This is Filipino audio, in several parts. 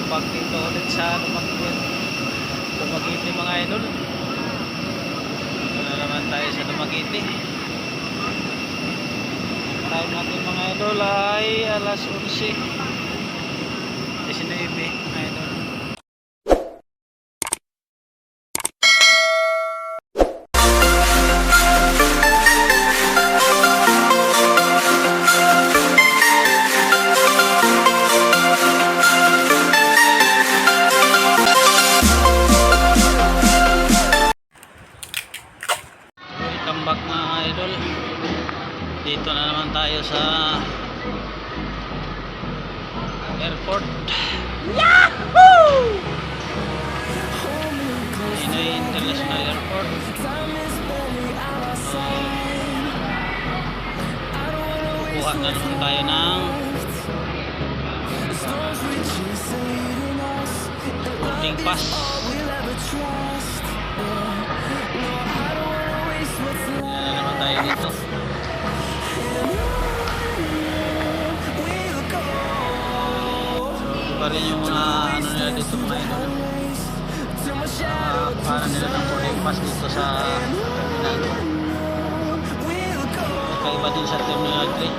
back dito ulit sa Dumaguete mga idol. Ito na naman tayo sa Dumaguete. Time natin mga idol ay alas 11:19 mga idol. Welcome back mga idol. Dito na naman tayo sa airport. Yahoo! Pinoy International Airport. Kukuha na naman tayo ng boarding pass. Tayo dito. So iba rin yung mga ano nila dito mga idol. Parang nila ng boarding pass dito sa terminal 2. Kakaiba din sa terminal 3.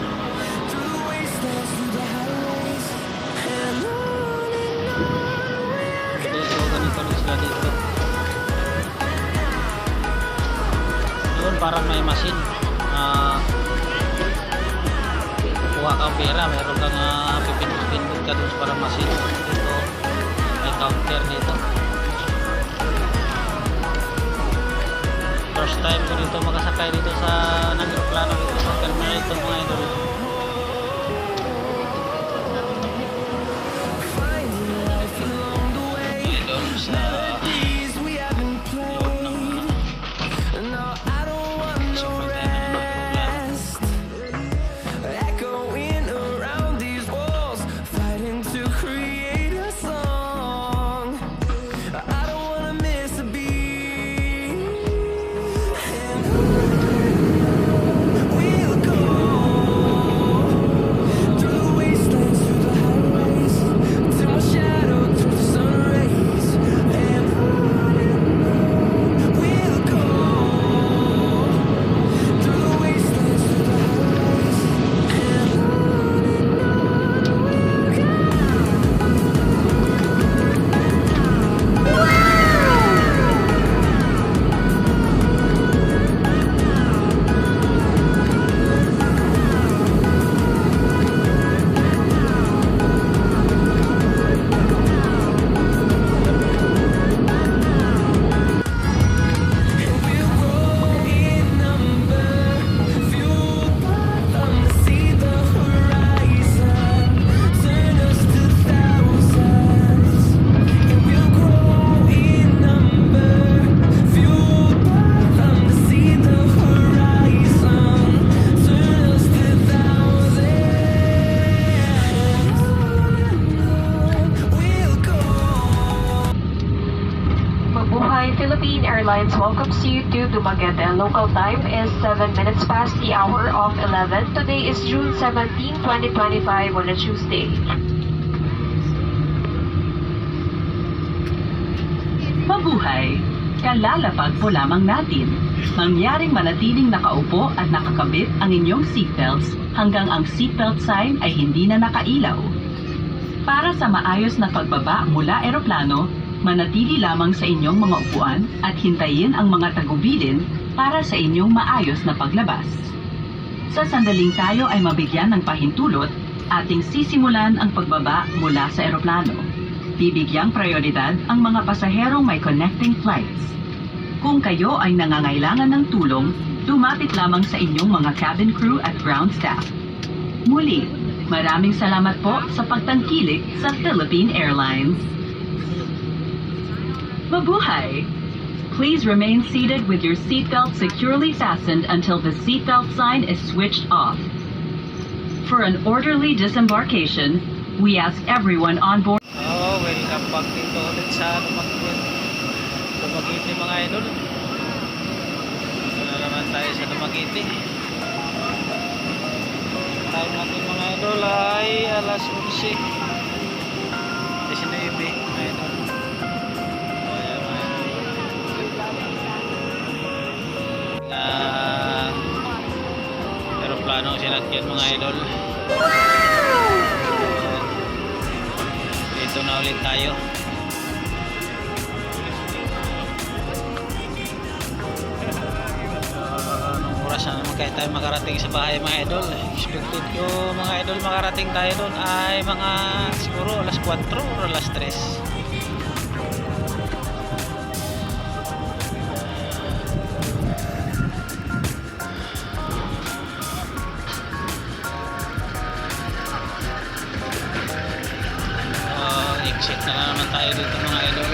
So ganito rin sila dito. Parang may machine kuha kang pera, meron kang pipindot ka dun sa parang machine dito, may counter dito. First time ko dito makasakay dito sa aeroplano dito sa terminal ito mga idol. Idol sa Philippine Airlines welcomes you to Dumaguete. Local time is 7 minutes past the hour of 11. Today is June 17, 2025 on a Tuesday. Mabuhay! Kalalapag po lamang natin. Mangyaring manatiling nakaupo at nakakabit ang inyong seatbelts hanggang ang seatbelt sign ay hindi na nakailaw. Para sa maayos na pagbaba mula eroplano, manatili lamang sa inyong mga upuan at hintayin ang mga tagubilin para sa inyong maayos na paglabas. Sa sandaling tayo ay mabigyan ng pahintulot, ating sisimulan ang pagbaba mula sa eroplano. Bibigyang prioridad ang mga pasaherong may connecting flights. Kung kayo ay nangangailangan ng tulong, lumapit lamang sa inyong mga cabin crew at ground staff. Muli, maraming salamat po sa pagtangkilik sa Philippine Airlines. Mabuhay! Please remain seated with your seatbelt securely fastened until the seatbelt sign is switched off. For an orderly disembarkation, we ask everyone on board. Welcome back dito ulit sa Dumaguete mga idol. Ito na naman tayo sa Dumaguete. Time natin mga idol ay alas 11:19 sasakyan mga idol. Dito na ulit tayo. Anong oras na naman kaya tayo makarating sa bahay mga idol? Expected ko mga idol makarating tayo doon ay mga siguro alas 4 o alas 3. Exit na naman tayo dito mga idol.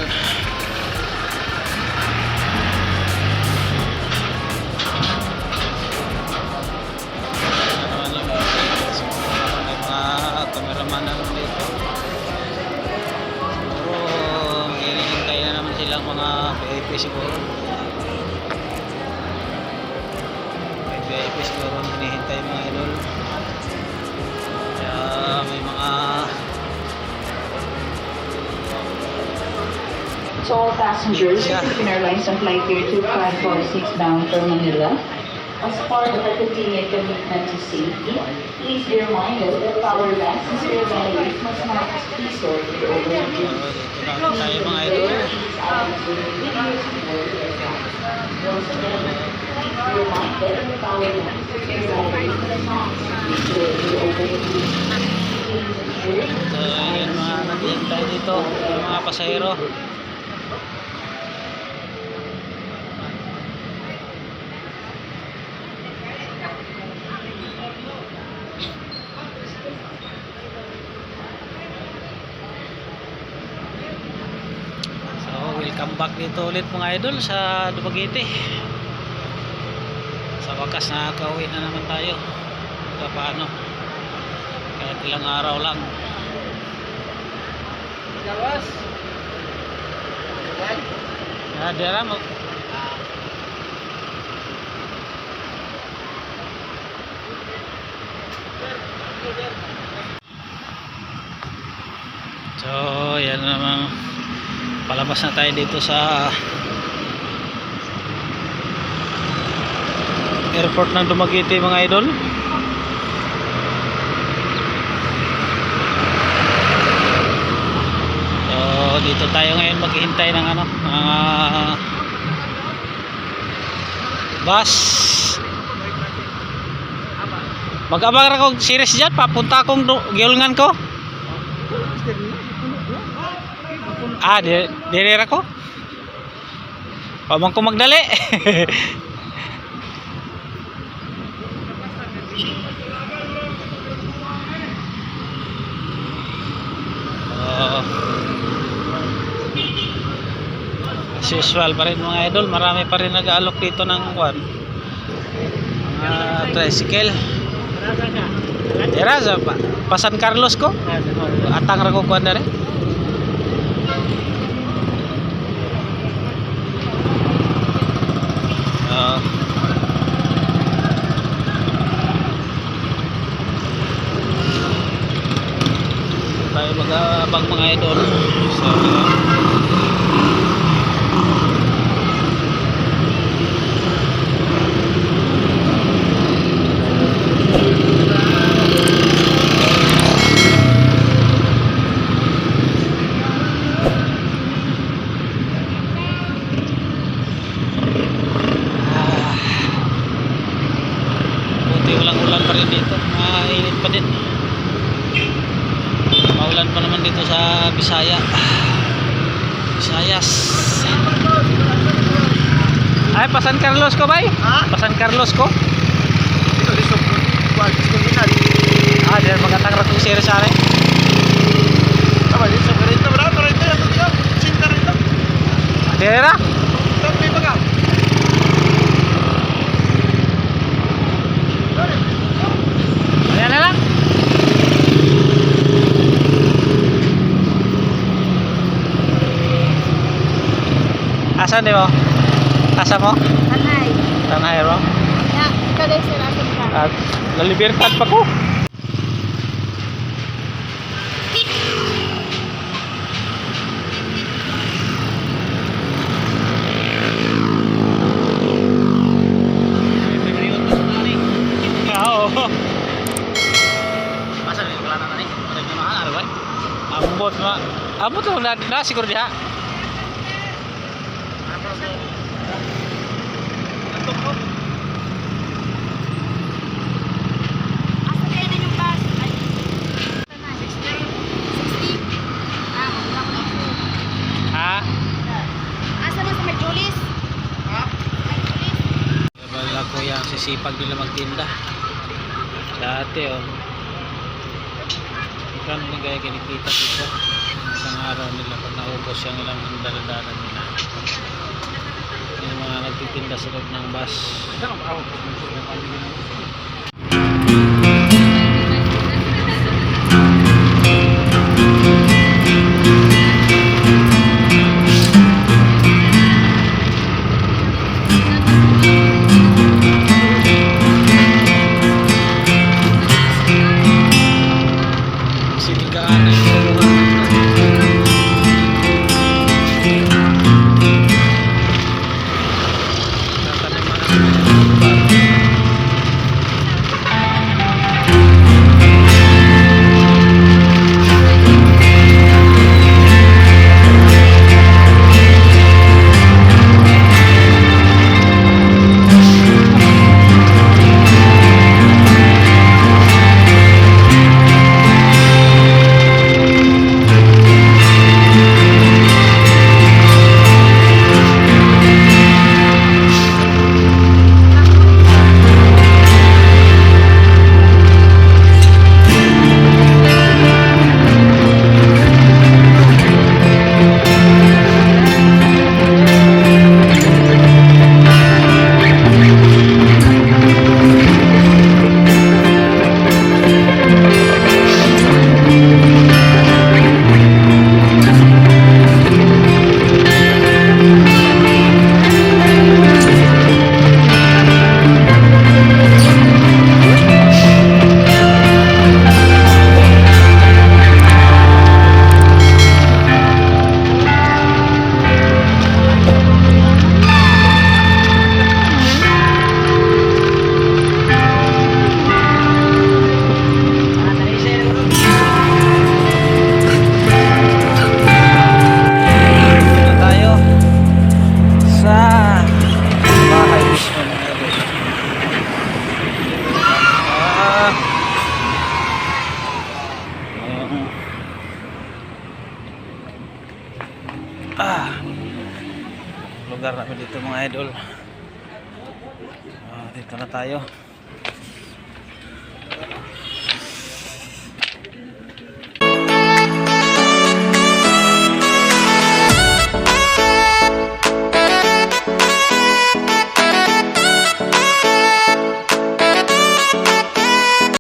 Ano yung may mga cameraman na naman dito. Siguro hinihintay na naman silang mga VIP siguro. May VIP siguro hinihintay mga idol. Kaya may mga To all passengers, Philippine Airlines on flight year 2546 bound for Manila. As part of our continued commitment to safety, please be reminded that power banks and spare batteries must not be stored in the overhead bin. dito na tayo mga idol. Once again, please be reminded that power banks and spare batteries must not be stored in the overhead bin. Please ensure So yan mga naghihintay dito, yung mga pasahero. Welcome back dito ulit mga idol sa Dumaguete. Sa wakas nakakauwi na naman tayo kahit paano, kahit ilang araw lang. Dira mo. So yan naman, palabas na tayo dito sa airport ng Dumaguete mga idol. So dito tayo ngayon maghihintay ng bus. Mag-abang ra kong series dyan, papunta akong giulngan ko. Dirira ko. Pamang ko magdali. As usual pa rin mga idol, marami pa rin nag-aalok dito ng tricycle. Dira sa pa San Carlos ko. Atang ra ko kuan dere. Tayo mag-abang mga idol. So walang ulan pa rin dito, mainit pa din. Maulan pa naman dito sa Visayas. Ay, pa San Carlos ko ba? Pa San Carlos ko? Diyan magatang ratong siri sa akin. Diyan na? Ayan na lang. Asan di mo? Asa mo? Tanay. Tanay mo? Ya, kada sila sa At lalibirtad pa ko. Oo. Amot na. Amot na siguro diha. Asa kaya na yung bus? Ay, ito na, 60. Ah, wala ko lang po. Ha? Asa na sa may Julis? Ha? May Julis? Wala ko yung sisipag nila magtinda. Dati oh. Ikan din kaya kinikita dito. Isang araw nila pag naubos yung ilang daladala nila. Yung mga nagtitinda sa loob ng bus. Sinigaan na yung tataniman na tayo sa bahay mismo ng idol. Lugar namin dito mga idol. Dito na tayo.